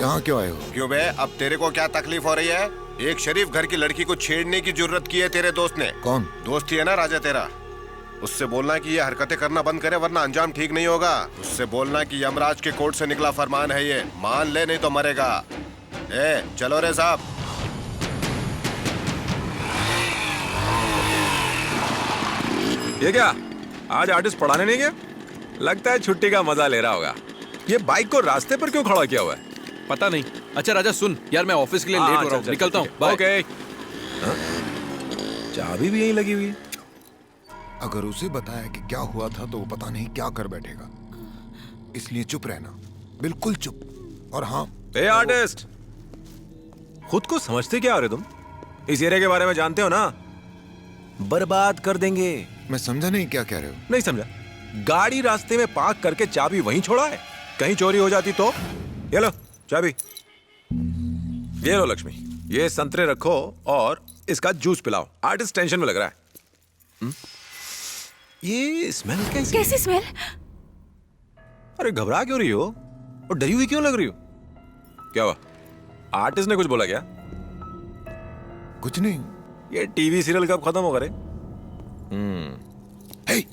यहाँ क्यों आए हो? क्यों बे, अब तेरे को क्या तकलीफ हो रही है? एक शरीफ घर की लड़की को छेड़ने की जरूरत की है तेरे दोस्त ने। कौन? दोस्त ही है ना राजा तेरा। उससे बोलना कि ये हरकतें करना बंद करे वरना अंजाम ठीक नहीं होगा। उससे बोलना कि यमराज के कोर्ट से निकला फरमान है ये, मान ले नहीं तो मरेगा। चलो रे साहब। ये क्या आज आर्टिस्ट पढ़ाने नहीं गया? लगता है छुट्टी का मजा ले रहा होगा। ये बाइक को रास्ते पर क्यों खड़ा किया हुआ है? पता नहीं। अच्छा राजा सुन यार, मैं ऑफिस के लिए लेट हो रहा हूँ, निकलता हूँ। ओके। चाबी भी यहीं लगी हुई है। अगर उसे बताया कि क्या हुआ था तो वो पता नहीं क्या कर बैठेगा, इसलिए चुप रहना, बिल्कुल चुप। और हाँ, ए आर्टिस्ट, खुद को समझते क्या हो रहे तुम? इस एरिया के बारे में जानते हो ना? बर्बाद कर देंगे। मैं समझा नहीं क्या कह रहे हो। नहीं समझा? गाड़ी रास्ते में पार्क करके चाबी वहीं छोड़ा है, कहीं चोरी हो जाती तो? ये लो चाबी। ये लो लक्ष्मी, ये संतरे रखो और इसका जूस पिलाओ। आर्टिस्ट टेंशन में लग रहा है। ये स्मेल कैसी? कैसी स्मेल? अरे घबरा क्यों रही हो और डरी हुई क्यों लग रही हो? क्या हुआ? आर्टिस्ट ने कुछ बोला क्या? कुछ नहीं। ये टीवी सीरियल कब खत्म होगा रे? हे!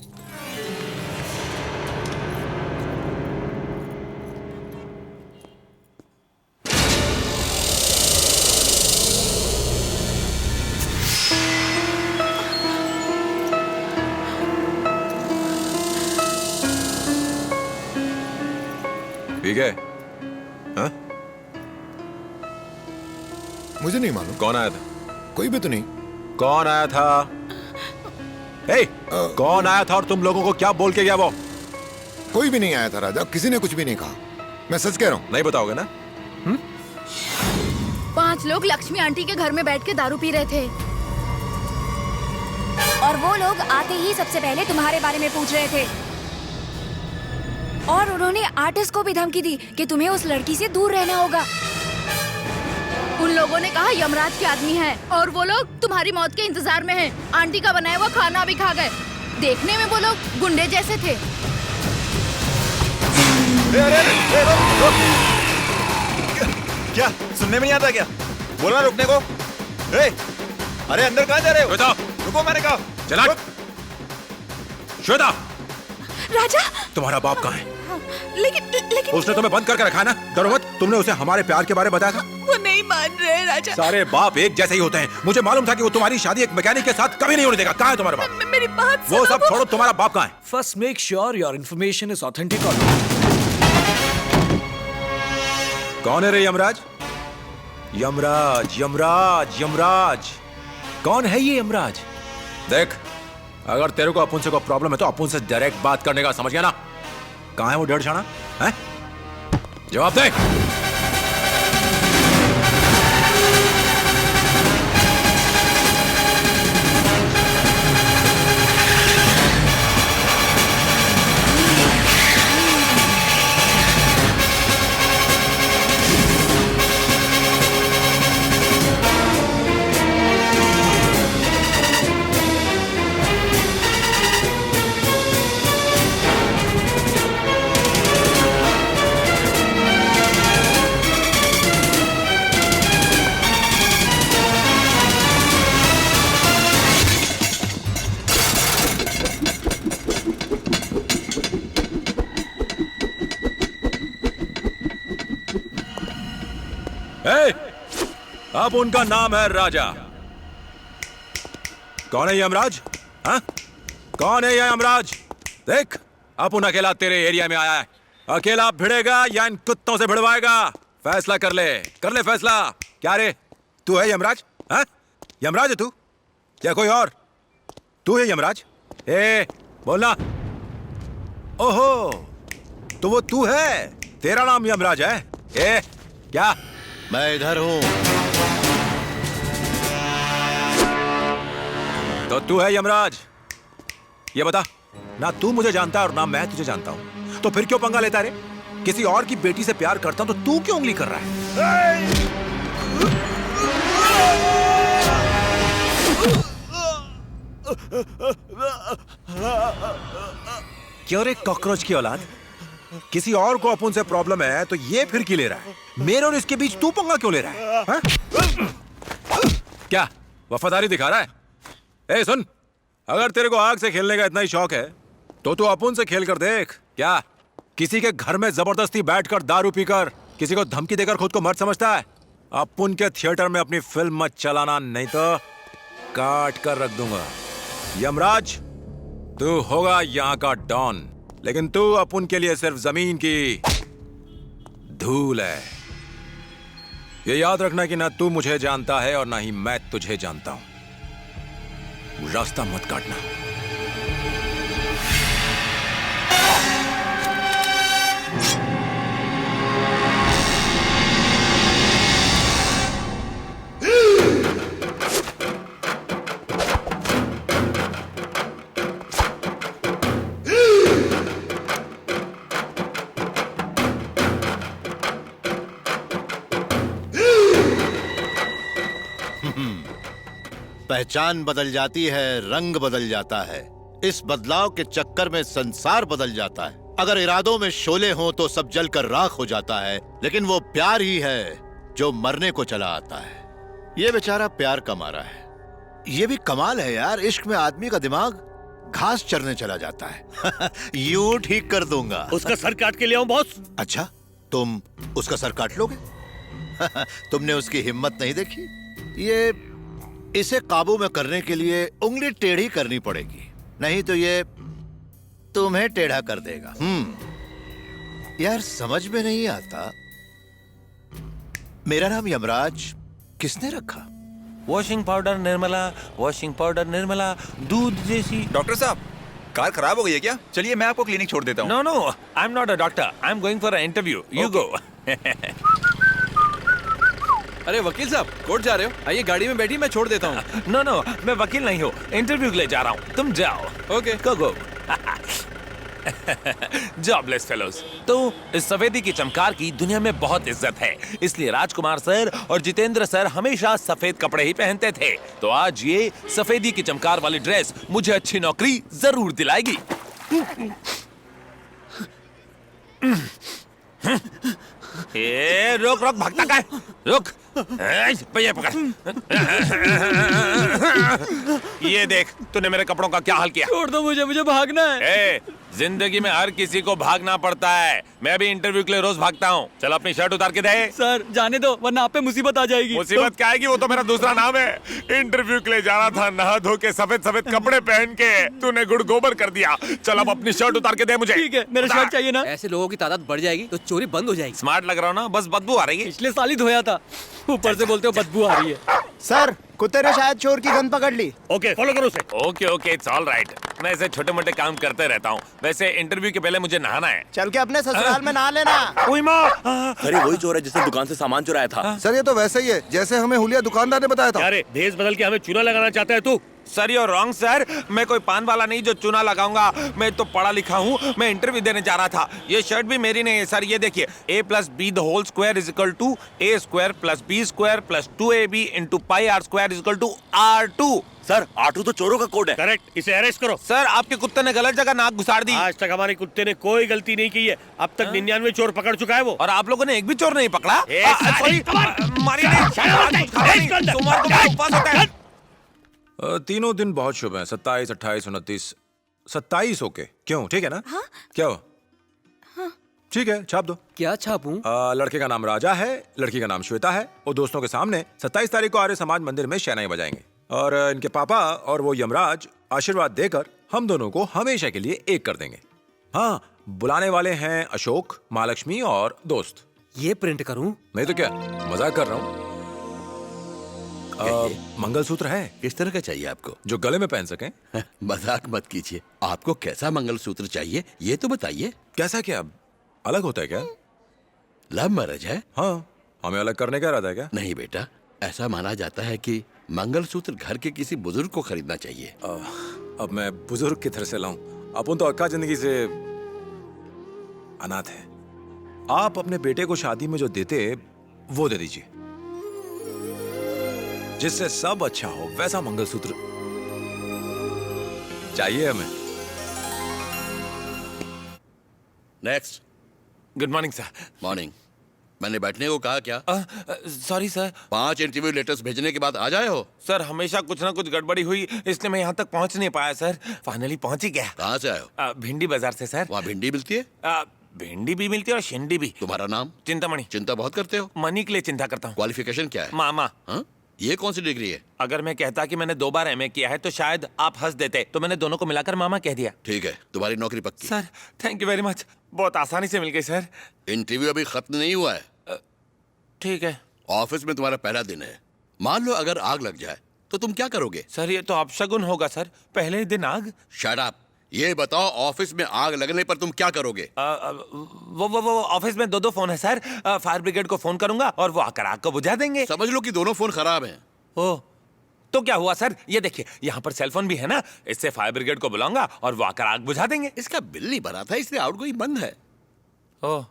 ठीक है। हाँ? मुझे नहीं मालूम। कौन आया था? कोई भी तो नहीं। कौन आया था? कौन आया था और तुम लोगों को क्या बोल के गया वो? कोई भी नहीं आया था राजा, किसी ने कुछ भी नहीं कहा। मैं सच कह रहा हूँ। नहीं बताओगे ना? 5 लोग लक्ष्मी आंटी के घर में बैठ के दारू पी रहे थे और वो लोग आते ही सबसे पहले तुम्हारे बारे में पूछ रहे थे और उन्होंने आर्टिस्ट को भी धमकी दी कि तुम्हें उस लड़की से दूर रहना होगा। उन लोगों ने कहा यमराज के आदमी हैं और वो लोग तुम्हारी मौत के इंतजार में हैं। आंटी का बनाया हुआ खाना भी खा गए। देखने में वो लोग गुंडे जैसे थे। क्या सुनने में नहीं आता क्या? बोला रुकने को। अरे अंदर कहाँ जा रहे हो? रुको मैंने कहा। चला। श्वेता, राजा, तुम्हारा बाप कहाँ है? लेकिन उसने तुम्हें बंद करके रखा है ना? डरो मत। तुमने उसे हमारे प्यार के बारे में बताया था? वो नहीं मान रहे राजा। सारे बाप एक जैसे ही होते हैं। मुझे मालूम था कि वो तुम्हारी शादी एक मैकेनिक के साथ कभी नहीं होने देगा। कहाँ है तुम्हारा बाप? मेरी बात वो सब छोड़ो, तुम्हारा बाप कहाँ है? First, make sure your information is authentic or कौन है रे यमराज? यमराज, यमराज, यमराज। कौन है ये यमराज? देख, अगर तेरे को अपुन से कोई प्रॉब्लम है तो अपुन से डायरेक्ट बात करने का, समझ गया ना? कहाँ है वो डर छाना? हैं? जवाब दे। अब उनका नाम है राजा। कौन है यमराज? हाँ? कौन है ये यमराज? देख, अब उन अकेला तेरे एरिया में आया है। अकेला भिड़ेगा या इन कुत्तों से भिड़वाएगा? फैसला कर ले फैसला। क्या रे, तू है यमराज? हाँ? यमराज है तू या कोई और? तू है यमराज? बोलना। ओहो, तो वो तू है? तेरा नाम यमराज है? क्या? मैं इधर हूँ। तो तू है यमराज? ये बता, ना तू मुझे जानता है और ना मैं तुझे जानता हूं, तो फिर क्यों पंगा लेता रे? किसी और की बेटी से प्यार करता हूं तो तू क्यों उंगली कर रहा है? क्यों रे कॉकरोच की औलाद? किसी और को अपुन से प्रॉब्लम है तो ये फिर क्यों ले रहा है? मेरे और इसके बीच तू पंगा क्यों ले रहा है? हाँ? क्या वफादारी दिखा रहा है? ए सुन, अगर तेरे को आग से खेलने का इतना ही शौक है तो तू अपुन से खेल कर देख। क्या किसी के घर में जबरदस्ती बैठकर दारू पीकर किसी को धमकी देकर खुद को मर्द समझता है? अपुन के थिएटर में अपनी फिल्म मत चलाना, नहीं तो काट कर रख दूंगा। यमराज, तू होगा यहाँ का डॉन, लेकिन तू अपुन के लिए सिर्फ जमीन की धूल है। ये याद रखना कि ना तू मुझे जानता है और ना ही मैं तुझे जानता हूं। रास्ता मत काटना। पहचान बदल जाती है, रंग बदल जाता है। इस बदलाव के चक्कर में संसार बदल जाता है। अगर इरादों में शोले हों तो सब जलकर राख हो जाता है, लेकिन वो प्यार ही है जो मरने को चला आता है। ये बेचारा प्यार कमा रहा है। ये भी कमाल है यार, इश्क में आदमी का दिमाग घास चरने चला जाता है। यूं ठीक कर दूंगा। उसका सर काट के ले आऊं बॉस? अच्छा, तुम उसका सर काट लोगे? तुमने उसकी हिम्मत नहीं देखी? इसे काबू में करने के लिए उंगली टेढ़ी करनी पड़ेगी, नहीं तो ये तुम्हें टेढ़ा कर देगा। यार समझ में नहीं आता, मेरा नाम यमराज किसने रखा? Washing powder Nirmala, washing powder Nirmala, दूध जैसी। डॉक्टर साहब, कार खराब हो गई है क्या? चलिए मैं आपको क्लिनिक छोड़ देता हूँ। No no, I am not a doctor, I am going for a interview. You go. अरे वकील साहब, कोर्ट जा रहे हो? आइए गाड़ी में बैठी, मैं छोड़ देता हूँ। नो नो, मैं वकील नहीं हूँ, इंटरव्यू के लिए जा रहा हूँ। तुम जाओ। Okay, go go. Jobless fellows. तो इस सफेदी की चमकार की दुनिया में बहुत इज्जत है, इसलिए राजकुमार सर और जितेंद्र सर हमेशा सफेद कपड़े ही पहनते थे। तो आज ये सफेदी की चमकार वाली ड्रेस मुझे अच्छी नौकरी जरूर दिलाएगी। रोक रोक, भागता का है? रुक, भैया पकड़। ये देख, तूने मेरे कपड़ों का क्या हाल किया। छोड़ दो मुझे, मुझे भागना है। जिंदगी में हर किसी को भागना पड़ता है। मैं भी इंटरव्यू के लिए रोज भागता हूँ। चल अपनी शर्ट उतार के दे। सर जाने दो, वरना आप पे मुसीबत आ जाएगी। मुसीबत क्या आएगी? वो तो मेरा दूसरा नाम है। इंटरव्यू के लिए जा रहा था, नहा धो के सफेद सफेद कपड़े पहन के तूने गुड़ गोबर कर दिया। चल अब अपनी शर्ट उतार के दे मुझे। ठीक है, मेरा शर्ट चाहिए ना। ऐसे लोगों की तादाद बढ़ जाएगी तो चोरी बंद हो जाएगी। स्मार्ट लग रहा हूँ ना? बस बदबू आ रही है। पिछले साल ही धोया था, ऊपर से बोलते हो बदबू आ रही है। सर, कुत्ते ने शायद चोर की गन पकड़ ली। ओके, फॉलो करो उसे। Okay okay, it's all right. मैं ऐसे छोटे मोटे काम करते रहता हूँ। वैसे इंटरव्यू के पहले मुझे नहाना है। चल के अपने ससुराल में नहा लेना। ओए माँ। अरे वही चोर है जिसने दुकान से सामान चुराया था। सर ये तो वैसा ही है जैसे हमें हुलिया दुकानदार ने बताया था। अरे भेस बदल के हमें चूना लगाना चाहता है तू? सर यू रॉन्ग सर, मैं कोई पान वाला नहीं जो चूना लगाऊंगा। मैं तो पढ़ा लिखा हूँ, मैं इंटरव्यू देने जा रहा था। ये शर्ट भी मेरी नहीं है सर, ये देखिए। a + b the whole square is equal to a² + b² + 2ab into pi r square is equal to r2। Sir R2 तो चोरों का कोड है। करेक्ट, इसे अरेस्ट करो। सर आपके कुत्ते ने गलत जगह नाक घुसाड़ दी। आज तक हमारे कुत्ते ने कोई गलती नहीं की है। अब तक 99 चोर पकड़ चुका है वो, और आप लोगों ने एक भी चोर नहीं पकड़ा। तीनों दिन बहुत शुभ हैं। 27, 28, 29, 27 ओके। क्यों, ठीक है ना? हाँ? क्या हुआ? ठीक है, छाप दो। क्या छापूं? लड़के का नाम राजा है, लड़की का नाम श्वेता है। वो दोस्तों के सामने 27 तारीख को आर्य समाज मंदिर में शहनाई बजाएंगे, और इनके पापा और वो यमराज आशीर्वाद देकर हम दोनों को हमेशा के लिए एक कर देंगे। हाँ, बुलाने वाले हैं अशोक, महालक्ष्मी और दोस्त। ये प्रिंट करूं? नहीं तो क्या, मजाक कर रहा हूँ। मंगलसूत्र है? किस तरह का चाहिए आपको? जो गले में पहन सकें। मजाक मत कीजिए। आपको कैसा मंगलसूत्र चाहिए ये तो बताइए। कैसा? क्या अलग होता है क्या? लव मैरिज है? हाँ, हमें अलग करने का इरादा है क्या? नहीं बेटा, ऐसा माना जाता है कि मंगलसूत्र घर के किसी बुजुर्ग को खरीदना चाहिए। अब मैं बुजुर्ग की तरह से लाऊं? अपन तो अक्का जिंदगी से अनाथ है। आप अपने बेटे को शादी में जो देते वो दे दीजिए, जिससे सब अच्छा हो वैसा मंगलसूत्र चाहिए हमें। Next. Good morning sir. Morning. मैंने बैठने को कहा क्या? Sorry sir. 5 इंटरव्यू लेटर्स भेजने के बाद आ जाए हो? सर हमेशा कुछ ना कुछ गड़बड़ी हुई, इसलिए मैं यहाँ तक पहुँच नहीं पाया सर। फाइनली पहुँच ही गया। कहाँ से आए हो? भिंडी बाजार से सर। वहाँ भिंडी मिलती है? भिंडी भी मिलती है और शिंडी भी। तुम्हारा नाम? चिंतामणि। चिंता बहुत करते हो? मनी के लिए चिंता करता हूँ। क्वालिफिकेशन क्या है? मामा। हाँ? ये कौन सी डिग्री है? अगर मैं कहता कि मैंने 2 बार एमए किया है तो शायद आप हंस देते, तो मैंने दोनों को मिलाकर मामा कह दिया। ठीक है, तुम्हारी नौकरी पक्की। Sir thank you very much, बहुत आसानी से मिल गई सर। इंटरव्यू अभी खत्म नहीं हुआ है। ठीक है। ऑफिस में तुम्हारा पहला दिन है। मान लो अगर आग लग जाए तो तुम क्या करोगे? सर ये तो अपशगुन होगा सर, पहले ही दिन आग। Shut up. ये बताओ ऑफिस में आग लगने पर तुम क्या करोगे? वो ऑफिस में 2 फोन है सर। फायर ब्रिगेड को फोन करूंगा और वो आकर आग को बुझा देंगे। समझ लो कि दोनों फोन खराब हैं। ओ तो क्या हुआ सर? ये देखिए यहाँ पर सेलफोन भी है ना, इससे फायर ब्रिगेड को बुलाऊंगा और वो आकर आग बुझा देंगे। इसका बिल नहीं भरा था इसलिए आउटगोइंग बंद है। ओ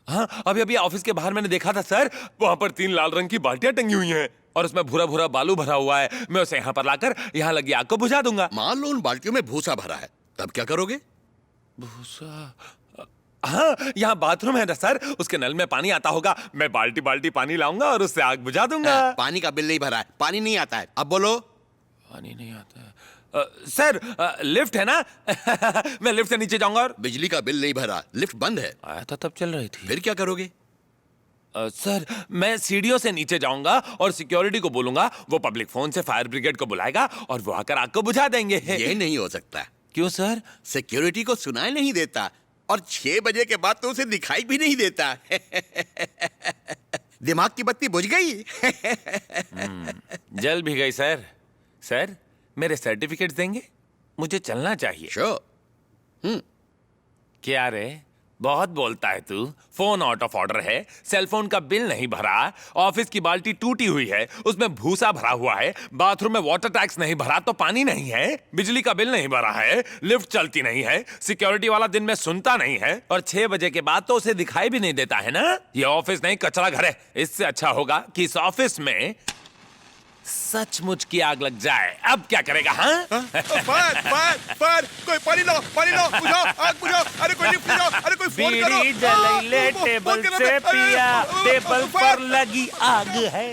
हाँ, अभी ऑफिस के बाहर मैंने देखा था सर, वहां पर 3 लाल रंग की बाल्टियां टंगी हुई हैं और उसमें भूरा भूरा बालू भरा हुआ है। मैं उसे यहाँ पर लाकर यहाँ लगी आग को बुझा दूंगा। मान लो उन बाल्टियों में भूसा भरा है, तब क्या करोगे? भूसा? हाँ, यहाँ बाथरूम है ना सर, उसके नल में पानी आता होगा। मैं बाल्टी बाल्टी पानी लाऊंगा और उससे आग बुझा दूंगा। पानी का बिल नहीं भरा है, पानी नहीं आता है। अब बोलो। पानी नहीं आता है। सर लिफ्ट है ना? मैं लिफ्ट से नीचे जाऊंगा और बिजली का बिल नहीं भरा, लिफ्ट बंद है। आया था तब चल रही थी। फिर क्या करोगे? सर मैं सीढ़ियों से नीचे जाऊंगा और सिक्योरिटी को बोलूंगा, वो पब्लिक फोन से फायर ब्रिगेड को बुलाएगा और वो आकर आग को बुझा देंगे। ये नहीं हो सकता। क्यों सर? सिक्योरिटी को सुनाई नहीं देता और 6 बजे के बाद तो उसे दिखाई भी नहीं देता। दिमाग की बत्ती बुझ गई। जल भी गई सर। सर मेरे सर्टिफिकेट देंगे, मुझे चलना चाहिए। श्योर। क्या रे, बहुत बोलता है तू। फोन आउट ऑफ ऑर्डर है, सेलफोन का बिल नहीं भरा, ऑफिस की बाल्टी टूटी हुई है, उसमें भूसा भरा हुआ है, बाथरूम में वाटर टैक्स नहीं भरा तो पानी नहीं है, बिजली का बिल नहीं भरा है, लिफ्ट चलती नहीं है, सिक्योरिटी वाला दिन में सुनता नहीं है और 6 बजे के बाद तो उसे दिखाई भी नहीं देता है ना। ये ऑफिस नहीं कचरा घर है। इससे अच्छा होगा कि इस ऑफिस में सचमुच की आग लग जाए। अब क्या करेगा? हाँ? फायर फायर फायर, कोई पानी लो, बुझाओ, आग बुझाओ। अरे कोई लिफ्ट बुझाओ, अरे कोई फोन करो। बीड़ी जलैले टेबल से पिया, टेबल पर लगी आग है।